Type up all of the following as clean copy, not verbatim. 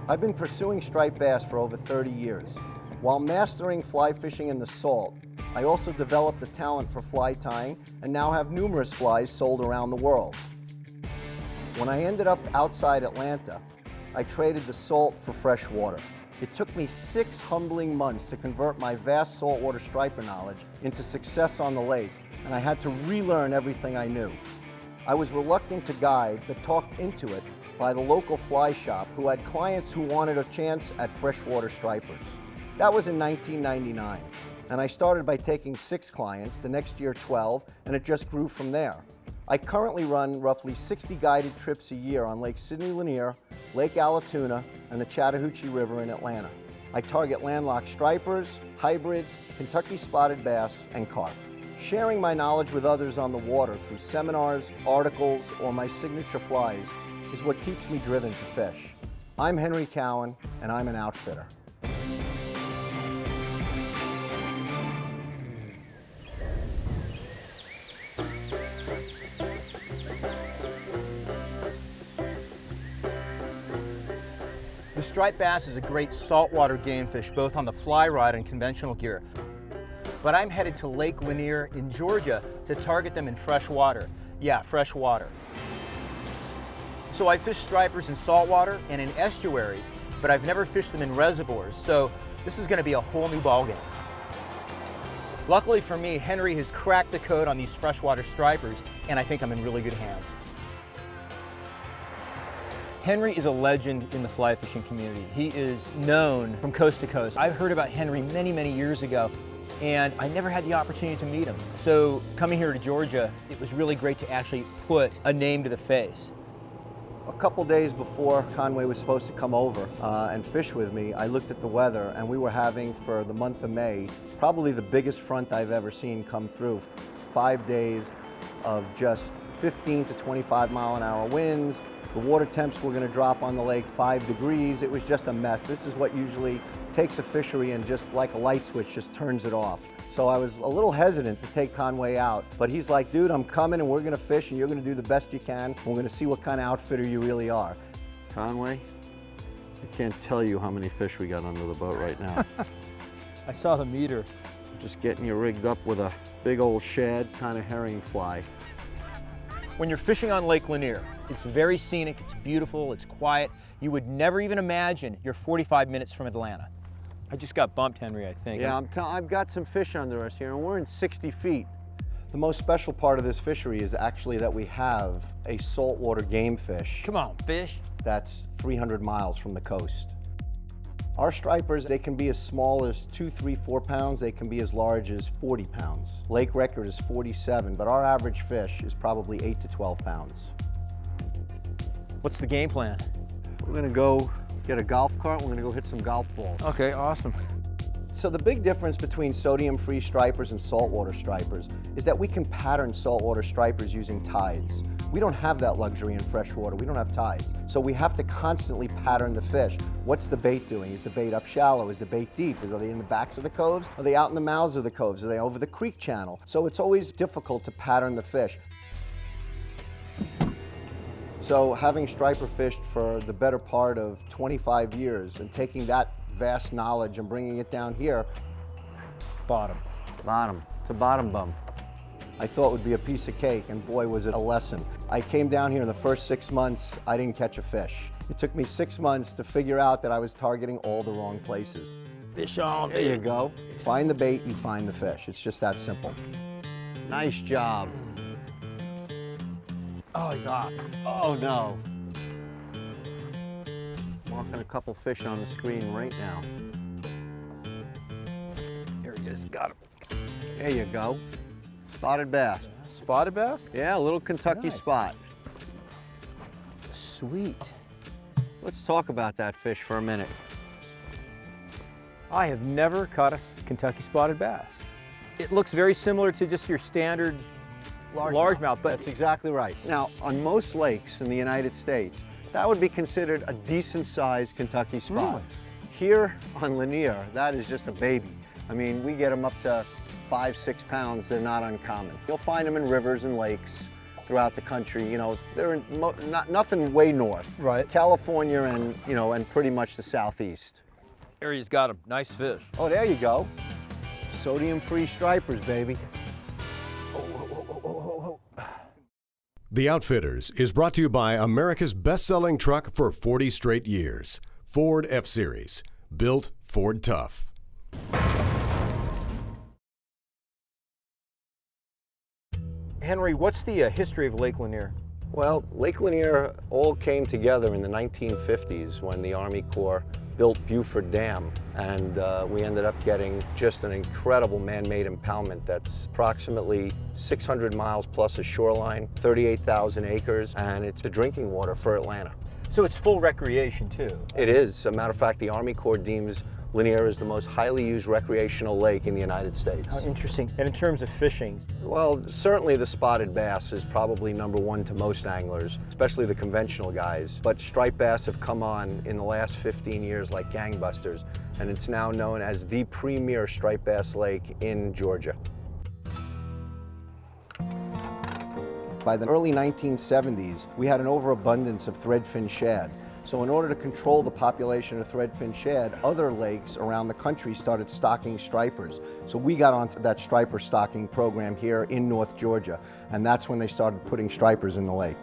I've been pursuing striped bass for over 30 years. While mastering fly fishing in the salt, I also developed a talent for fly tying and now have numerous flies sold around the world. When I ended up outside Atlanta, I traded the salt for fresh water. It took me 6 humbling months to convert my vast saltwater striper knowledge into success on the lake, and I had to relearn everything I knew. I was reluctant to guide, but talked into it by the local fly shop who had clients who wanted a chance at freshwater stripers. That was in 1999, and I started by taking 6 clients, the next year 12, and it just grew from there. I currently run roughly 60 guided trips a year on Lake Lanier, Lake Allatoona, and the Chattahoochee River in Atlanta. I target landlocked stripers, hybrids, Kentucky spotted bass, and carp. Sharing my knowledge with others on the water through seminars, articles, or my signature flies is what keeps me driven to fish. I'm Henry Cowan, and I'm an outfitter. The striped bass is a great saltwater game fish, both on the fly rod and conventional gear. But I'm headed to Lake Lanier in Georgia to target them in fresh water. Yeah, fresh water. So I fish stripers in saltwater and in estuaries, but I've never fished them in reservoirs, so this is going to be a whole new ballgame. Luckily for me, Henry has cracked the code on these freshwater stripers, and I think I'm in really good hands. Henry is a legend in the fly fishing community. He is known from coast to coast. I've heard about Henry many, many years ago, and I never had the opportunity to meet him. So coming here to Georgia, it was really great to actually put a name to the face. A couple days before Conway was supposed to come over and fish with me, I looked at the weather, and we were having, for the month of May, probably the biggest front I've ever seen come through. 5 days of just 15 to 25 mile an hour winds. The water temps were going to drop on the lake 5 degrees. It was just a mess. This is what usually takes a fishery and just like a light switch, just turns it off. So I was a little hesitant to take Conway out, but he's like, dude, I'm coming and we're going to fish and you're going to do the best you can. We're going to see what kind of outfitter you really are. Conway, I can't tell you how many fish we got under the boat right now. I saw the meter. Just getting you rigged up with a big old shad kind of herring fly. When you're fishing on Lake Lanier, it's very scenic, it's beautiful, it's quiet. You would never even imagine you're 45 minutes from Atlanta. I just got bumped, Henry, I think. Yeah, I've got some fish under us here, and we're in 60 feet. The most special part of this fishery is actually that we have a saltwater game fish. Come on, fish. That's 300 miles from the coast. Our stripers, they can be as small as 2, 3, 4 pounds. They can be as large as 40 pounds. Lake record is 47, but our average fish is probably 8 to 12 pounds. What's the game plan? We're gonna go get a golf cart. We're gonna go hit some golf balls. Okay, awesome. So the big difference between sodium-free stripers and saltwater stripers is that we can pattern saltwater stripers using tides. We don't have that luxury in freshwater. We don't have tides. So we have to constantly pattern the fish. What's the bait doing? Is the bait up shallow? Is the bait deep? Are they in the backs of the coves? Are they out in the mouths of the coves? Are they over the creek channel? So it's always difficult to pattern the fish. So having striper fished for the better part of 25 years and taking that vast knowledge and bringing it down here. Bottom. It's a bottom bum. I thought it would be a piece of cake, and boy, was it a lesson. I came down here in the first 6 months, I didn't catch a fish. It took me 6 months to figure out that I was targeting all the wrong places. Fish on. There you go. Find the bait, you find the fish. It's just that simple. Nice job. Oh, he's off. Oh no. Marking a couple fish on the screen right now. Here he is, got him. There you go. Spotted bass. Spotted bass? Yeah, a little Kentucky Nice. spot. Sweet. Let's talk about that fish for a minute. I have never caught a Kentucky spotted bass. It looks very similar to just your standard largemouth, but that's exactly right. Now, on most lakes in the United States, that would be considered a decent-sized Kentucky spot. Really? Here on Lanier, that is just a baby. I mean, we get them up to 5, 6 pounds. They're not uncommon. You'll find them in rivers and lakes, throughout the country. You know, they're in nothing way north. Right. California and, you know, and pretty much the southeast. Area's got a nice fish. Oh, there you go. Sodium-free stripers, baby. The Outfitters is brought to you by America's best-selling truck for 40 straight years, Ford F-Series, built Ford tough. Henry, what's the history of Lake Lanier? Well, Lake Lanier all came together in the 1950s when the Army Corps built Buford Dam, and we ended up getting just an incredible man-made impoundment that's approximately 600 miles plus a shoreline, 38,000 acres, and it's the drinking water for Atlanta. So it's full recreation too? It is. As a matter of fact, the Army Corps deems Lanier is the most highly used recreational lake in the United States. How interesting. And in terms of fishing? Well, certainly the spotted bass is probably #1 to most anglers, especially the conventional guys. But striped bass have come on in the last 15 years like gangbusters, and it's now known as the premier striped bass lake in Georgia. By the early 1970s, we had an overabundance of threadfin shad. So in order to control the population of threadfin shad, other lakes around the country started stocking stripers. So we got onto that striper stocking program here in North Georgia, and that's when they started putting stripers in the lake.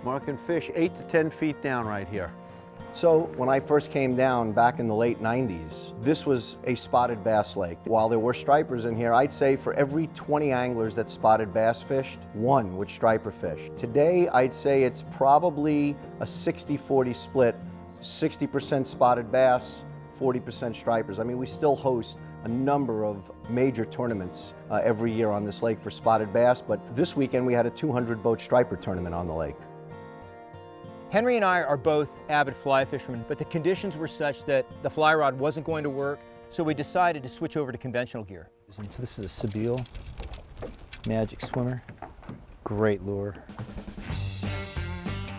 Marking fish 8 to 10 feet down right here. So when I first came down back in the late 90s, this was a spotted bass lake. While there were stripers in here, I'd say for every 20 anglers that spotted bass fished, 1 would striper fish. Today, I'd say it's probably a 60-40 split, 60% spotted bass, 40% stripers. I mean, we still host a number of major tournaments every year on this lake for spotted bass, but this weekend we had a 200-boat striper tournament on the lake. Henry and I are both avid fly fishermen, but the conditions were such that the fly rod wasn't going to work, so we decided to switch over to conventional gear. So this is a Sebile Magic Swimmer. Great lure.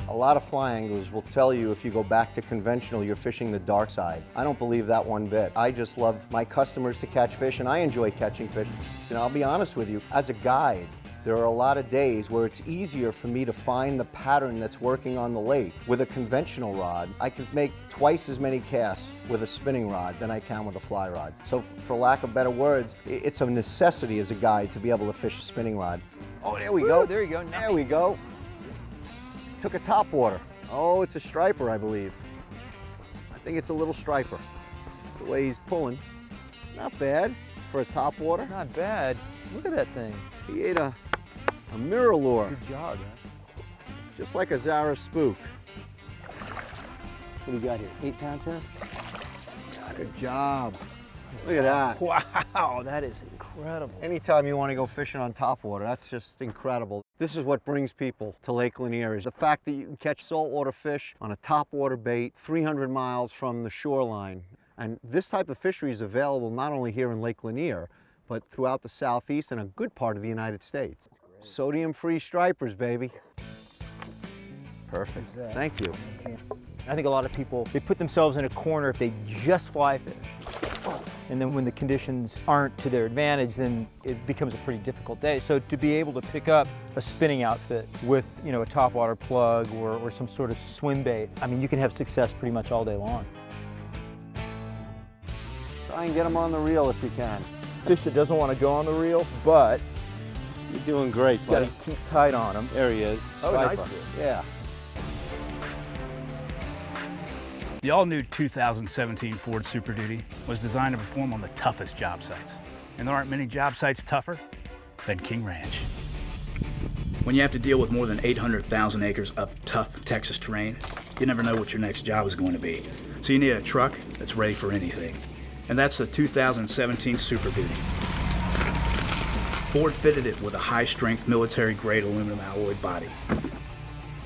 A lot of fly anglers will tell you if you go back to conventional, you're fishing the dark side. I don't believe that one bit. I just love my customers to catch fish, and I enjoy catching fish. And I'll be honest with you, as a guide, there are a lot of days where it's easier for me to find the pattern that's working on the lake. With a conventional rod, I can make twice as many casts with a spinning rod than I can with a fly rod. So for lack of better words, it's a necessity as a guide to be able to fish a spinning rod. Oh, there we go. There you go. Nice. There we go. Took a topwater. Oh, it's a striper, I believe. I think it's a little striper. The way he's pulling, not bad for a topwater. Not bad. Look at that thing. He ate a mirror lure. Good job, man. Just like a Zara spook. What do you got here? 8-pound test? Good job. Look at that. Wow, that is incredible. Anytime you want to go fishing on topwater, that's just incredible. This is what brings people to Lake Lanier, is the fact that you can catch saltwater fish on a topwater bait 300 miles from the shoreline. And this type of fishery is available not only here in Lake Lanier, but throughout the southeast and a good part of the United States. Sodium-free stripers, baby. Perfect. Thank you. I think a lot of people, they put themselves in a corner if they just fly fish. And then when the conditions aren't to their advantage, then it becomes a pretty difficult day. So to be able to pick up a spinning outfit with, you know, a topwater plug or some sort of swim bait, I mean, you can have success pretty much all day long. Try and get them on the reel if you can. Fish that doesn't want to go on the reel, but you're doing great, you got to keep tight on them. There he is. Striper. Oh, nice. Yeah. The all-new 2017 Ford Super Duty was designed to perform on the toughest job sites. And there aren't many job sites tougher than King Ranch. When you have to deal with more than 800,000 acres of tough Texas terrain, you never know what your next job is going to be. So you need a truck that's ready for anything. And that's the 2017 Super Duty. Ford fitted it with a high-strength military-grade aluminum alloy body.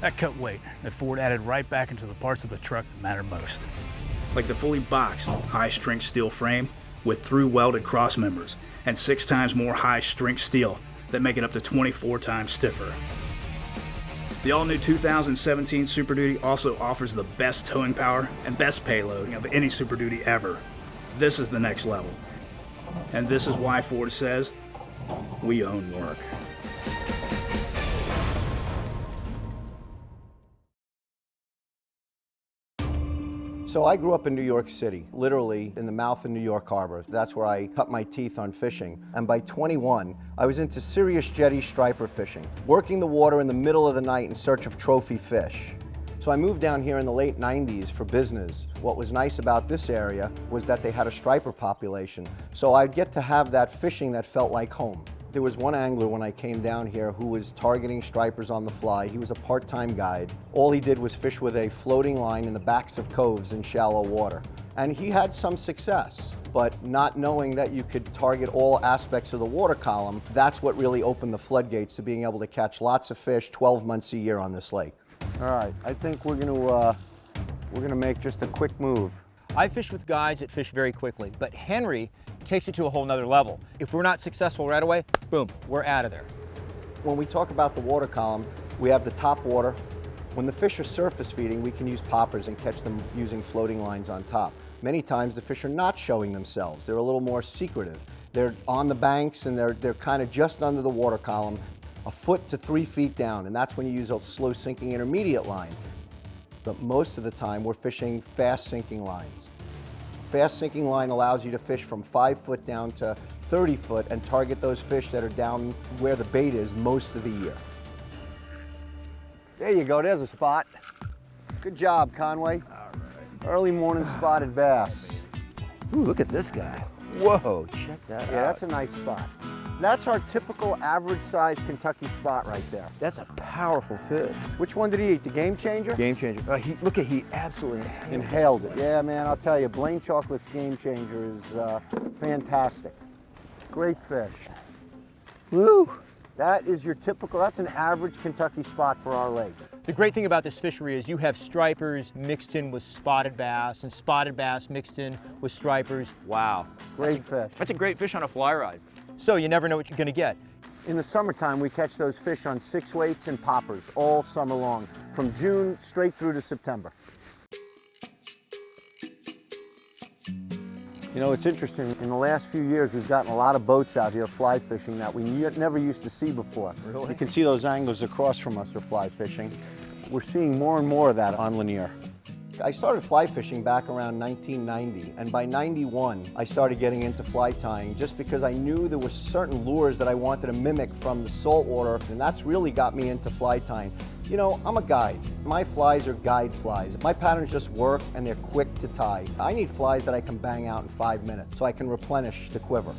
That cut weight that Ford added right back into the parts of the truck that matter most. Like the fully boxed, high-strength steel frame with through-welded cross members and 6 times more high-strength steel that make it up to 24 times stiffer. The all-new 2017 Super Duty also offers the best towing power and best payload of any Super Duty ever. This is the next level. And this is why Ford says, we own work. So I grew up in New York City, literally in the mouth of New York Harbor. That's where I cut my teeth on fishing. And by 21, I was into serious jetty striper fishing, working the water in the middle of the night in search of trophy fish. So I moved down here in the late 90s for business. What was nice about this area was that they had a striper population. So I'd get to have that fishing that felt like home. There was one angler when I came down here who was targeting stripers on the fly. He was a part-time guide. All he did was fish with a floating line in the backs of coves in shallow water. And he had some success, but not knowing that you could target all aspects of the water column, that's what really opened the floodgates to being able to catch lots of fish 12 months a year on this lake. All right, I think we're gonna make just a quick move. I fish with guides that fish very quickly, but Henry takes it to a whole nother level. If we're not successful right away, boom, we're out of there. When we talk about the water column, we have the top water. When the fish are surface feeding, we can use poppers and catch them using floating lines on top. Many times the fish are not showing themselves. They're a little more secretive. They're on the banks and they're kind of just under the water column, a foot to 3 feet down, and that's when you use a slow sinking intermediate line. But most of the time we're fishing fast sinking lines. Fast sinking line allows you to fish from 5 foot down to 30 foot and target those fish that are down where the bait is most of the year. There you go, there's a spot. Good job, Conway. All right. Early morning spotted bass. Ooh, look at this guy. Whoa, check that out. Yeah, that's a nice spot. That's our typical average size Kentucky spot right there. That's a powerful fish. Which one did he eat, the Game Changer? Game Changer. He absolutely Inhaled it. Yeah, man, I'll tell you, Blaine Chocolate's Game Changer is fantastic. Great fish. Woo! That is your typical, that's an average Kentucky spot for our lake. The great thing about this fishery is you have stripers mixed in with spotted bass and spotted bass mixed in with stripers. Wow. Great fish. That's a great fish on a fly ride. So you never know what you're gonna get. In the summertime, we catch those fish on 6-weights and poppers all summer long, from June straight through to September. You know, it's interesting, in the last few years, we've gotten a lot of boats out here fly fishing that we never used to see before. Really? You can see those anglers across from us are fly fishing. We're seeing more and more of that on Lanier. I started fly fishing back around 1990, and by 91, I started getting into fly tying just because I knew there were certain lures that I wanted to mimic from the saltwater, and that's really got me into fly tying. You know, I'm a guide. My flies are guide flies. My patterns just work and they're quick to tie. I need flies that I can bang out in 5 minutes so I can replenish the quiver.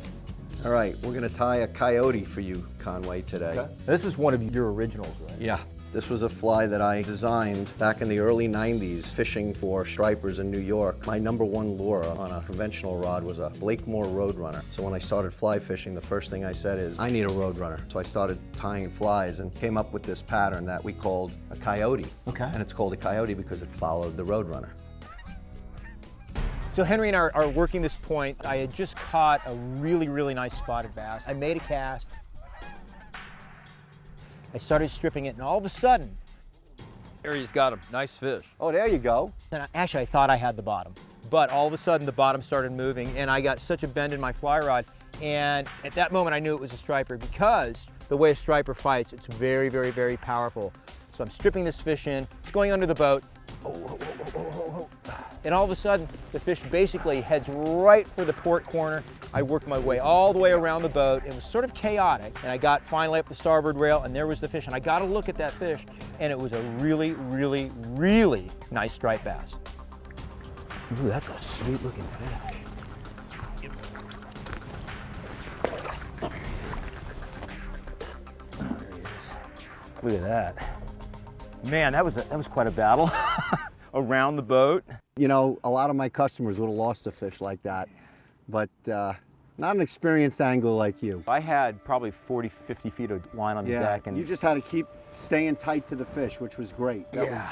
All right, we're gonna tie a coyote for you, Conway, today. Okay. This is one of your originals, right? Yeah. This was a fly that I designed back in the early 90s, fishing for stripers in New York. My #1 lure on a conventional rod was a Blakemore Roadrunner. So when I started fly fishing, the first thing I said is, I need a Roadrunner. So I started tying flies and came up with this pattern that we called a coyote. Okay. And it's called a coyote because it followed the Roadrunner. So Henry and I are working this point. I had just caught a really, really nice spotted bass. I made a cast. I started stripping it, and all of a sudden, Area's got a nice fish. Oh, there you go. and actually I thought I had the bottom, but all of a sudden the bottom started moving, and I got such a bend in my fly rod, and at that moment I knew it was a striper because the way a striper fights, it's very, very, very powerful. So I'm stripping this fish in, it's going under the boat, and all of a sudden the fish basically heads right for the port corner. I worked my way all the way around the boat. It was sort of chaotic, and I got finally up the starboard rail, and there was the fish, and I got a look at that fish, and it was a really, really, really nice striped bass. Ooh, that's a sweet looking fish. There he is. Look at that. Man, that was quite a battle around the boat. You know, a lot of my customers would have lost a fish like that, but not an experienced angler like you. I had probably 40, 50 feet of line on the deck. And you just had to keep staying tight to the fish, which was great. That was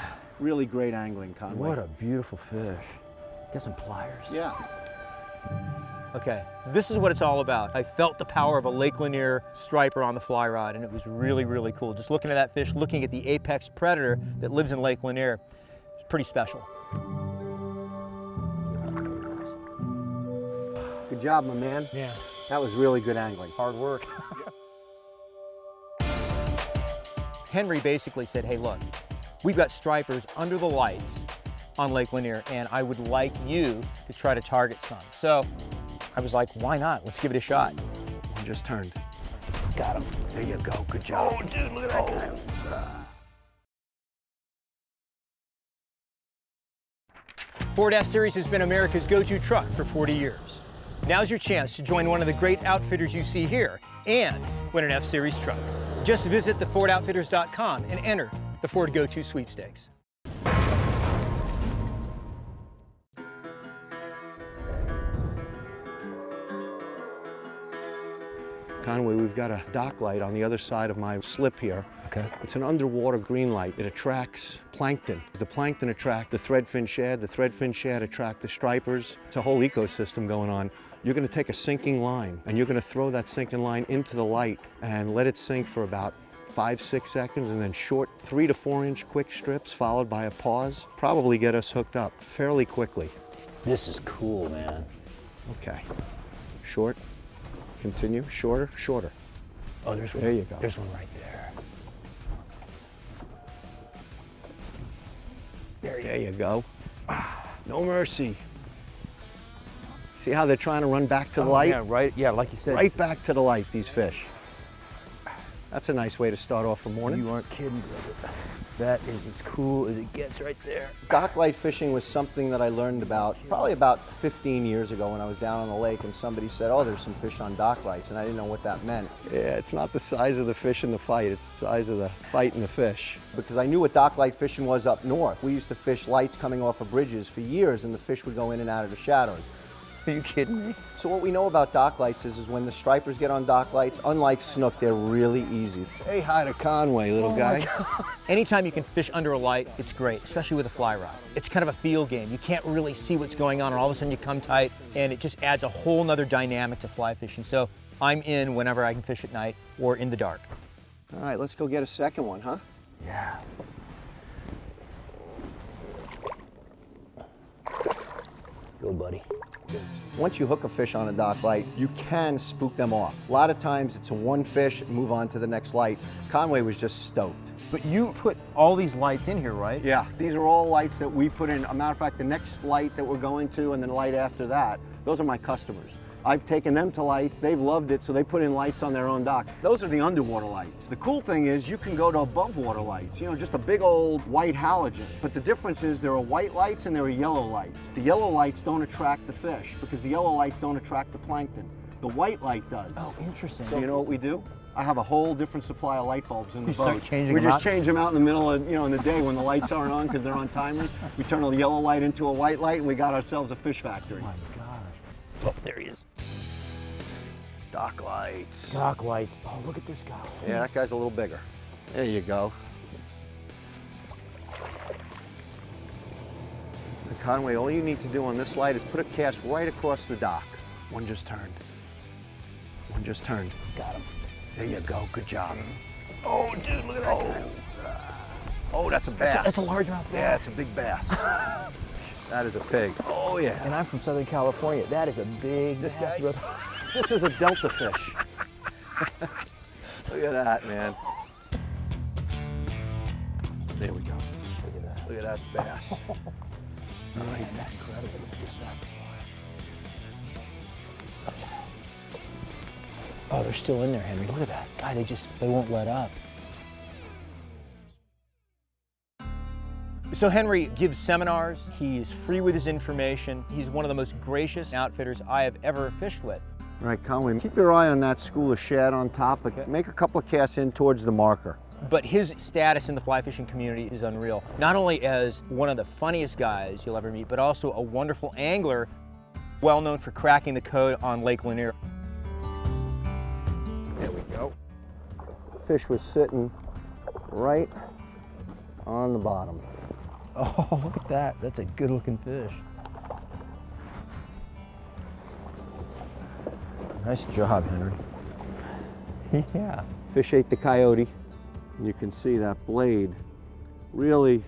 really great angling, Conway. what a beautiful fish. Get some pliers. Yeah. Okay, this is what it's all about. I felt the power of a Lake Lanier striper on the fly rod, and it was really, really cool. Just looking at that fish, looking at the apex predator that lives in Lake Lanier, it's pretty special. Good job, my man. Yeah. That was really good angling. Hard work. Henry basically said, hey, look, we've got stripers under the lights on Lake Lanier, and I would like you to try to target some. So I was like, why not? Let's give it a shot. One just turned. Got him. There you go. Good job. Oh, dude, look at that guy. Ford F-Series has been America's go-to truck for 40 years. Now's your chance to join one of the great outfitters you see here and win an F-Series truck. Just visit thefordoutfitters.com and enter the Ford Go-To Sweepstakes. Conway, we've got a dock light on the other side of my slip here. Okay. It's an underwater green light. It attracts plankton. The plankton attract the threadfin shad. The threadfin shad attract the stripers. It's a whole ecosystem going on. You're going to take a sinking line and you're going to throw that sinking line into the light and let it sink for about 5-6 seconds, and then short 3 to 4 inch quick strips followed by a pause probably get us hooked up fairly quickly. This is cool, man. Okay. Short. Continue. Shorter. Shorter. Oh, there's one. There you go. There's one right there. There you go. No mercy. See how they're trying to run back to the light? Yeah, right. Yeah, like you said. Right back to the light, these fish. That's a nice way to start off a morning. You aren't kidding, brother. That is as cool as it gets right there. Dock light fishing was something that I learned about probably about 15 years ago when I was down on the lake and somebody said, oh, there's some fish on dock lights, and I didn't know what that meant. Yeah, it's not the size of the fish in the fight, it's the size of the fight in the fish. Because I knew what dock light fishing was up north. We used to fish lights coming off of bridges for years, and the fish would go in and out of the shadows. Are you kidding me? So what we know about dock lights is when the stripers get on dock lights, unlike snook, they're really easy. Say hi to Conway, little guy. Anytime you can fish under a light, it's great, especially with a fly rod. It's kind of a feel game. You can't really see what's going on, and all of a sudden you come tight, and it just adds a whole nother dynamic to fly fishing. So I'm in whenever I can fish at night or in the dark. All right, let's go get a second one, huh? Yeah. Go, buddy. Once you hook a fish on a dock light, you can spook them off. A lot of times it's a one fish, move on to the next light. Conway was just stoked. But you put all these lights in here, right? Yeah, these are all lights that we put in. As a matter of fact, the next light that we're going to and then the light after that, those are my customers. I've taken them to lights, they've loved it, so they put in lights on their own dock. Those are the underwater lights. The cool thing is you can go to above water lights, you know, just a big old white halogen. But the difference is there are white lights and there are yellow lights. The yellow lights don't attract the fish because the yellow lights don't attract the plankton. The white light does. Oh, interesting. So you know what we do? I have a whole different supply of light bulbs in the boat. Start changing We them just out? change them out in the middle of, you know, in the day when the lights aren't on because they're on timers. We turn a yellow light into a white light and we got ourselves a fish factory. Oh my gosh. Oh, there he is. Dock lights. Dock lights. Oh, look at this guy. Yeah, that guy's a little bigger. There you go. And Conway, all you need to do on this light is put a cast right across the dock. One just turned. One just turned. Got him. There you go. Good job. Oh, dude, look at that. Oh, that's a bass. That's a largemouth. Yeah, it's a big bass. That is a pig. Oh, yeah. And I'm from Southern California. That is a big This bass, guy? brother. This is a delta fish. Look at that, man. There we go. Look at that. Look at that bass. All right, that's incredible. Oh, they're still in there, Henry. Look at that. God, they won't let up. So Henry gives seminars. He is free with his information. He's one of the most gracious outfitters I have ever fished with. All right, Conway, keep your eye on that school of shad on top, but make a couple of casts in towards the marker. But his status in the fly fishing community is unreal. Not only as one of the funniest guys you'll ever meet, but also a wonderful angler, well known for cracking the code on Lake Lanier. There we go. Fish was sitting right on the bottom. Oh, look at that. That's a good looking fish. Nice job, Henry. Yeah. Fish ate the coyote. And you can see that blade really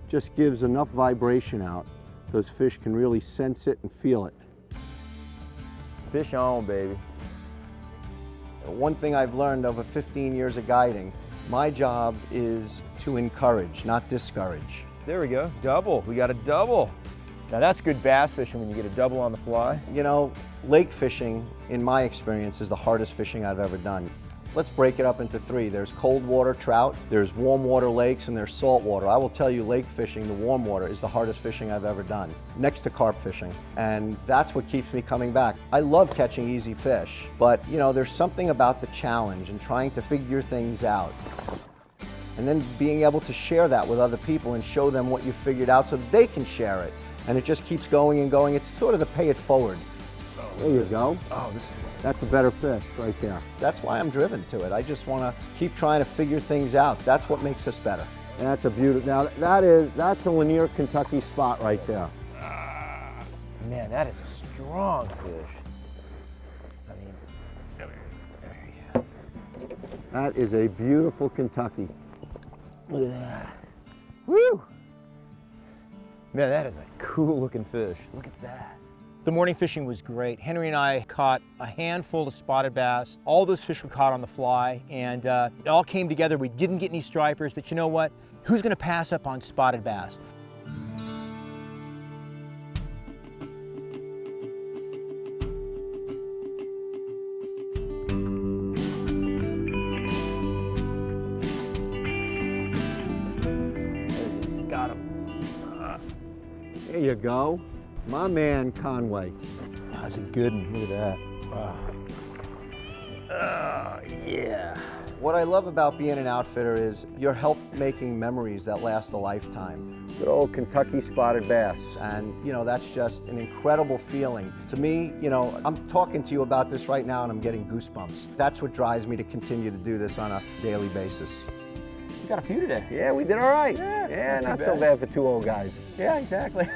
just gives enough vibration out. Those fish can really sense it and feel it. Fish on, baby. One thing I've learned over 15 years of guiding, my job is to encourage, not discourage. There we go, double. We got a double. Now that's good bass fishing when you get a double on the fly. You know, lake fishing, in my experience, is the hardest fishing I've ever done. Let's break it up into three. There's cold water trout, there's warm water lakes, and there's salt water. I will tell you, lake fishing, the warm water, is the hardest fishing I've ever done, next to carp fishing. And that's what keeps me coming back. I love catching easy fish, but you know, there's something about the challenge and trying to figure things out. And then being able to share that with other people and show them what you figured out so that they can share it. And it just keeps going and going. It's sort of the pay it forward. There you go. Oh, That's a better fish right there. That's why I'm driven to it. I just want to keep trying to figure things out. That's what makes us better. That's a beautiful, now that's a Lanier, Kentucky spot right there. man, that is a strong fish. I mean, there you go. That is a beautiful Kentucky. Look at that. Woo! Man, that is a cool looking fish. Look at that. The morning fishing was great. Henry and I caught a handful of spotted bass. All those fish were caught on the fly, and it all came together. We didn't get any stripers, but you know what? Who's gonna pass up on spotted bass? Got him. There you go. My man, Conway. That's a good one. Look at that. Yeah. What I love about being an outfitter is you're making memories that last a lifetime. Good old Kentucky spotted bass. And, you know, that's just an incredible feeling. To me, you know, I'm talking to you about this right now and I'm getting goosebumps. That's what drives me to continue to do this on a daily basis. We got a few today. Yeah, we did all right. Yeah, not too so bad. bad for two old guys. Yeah, exactly.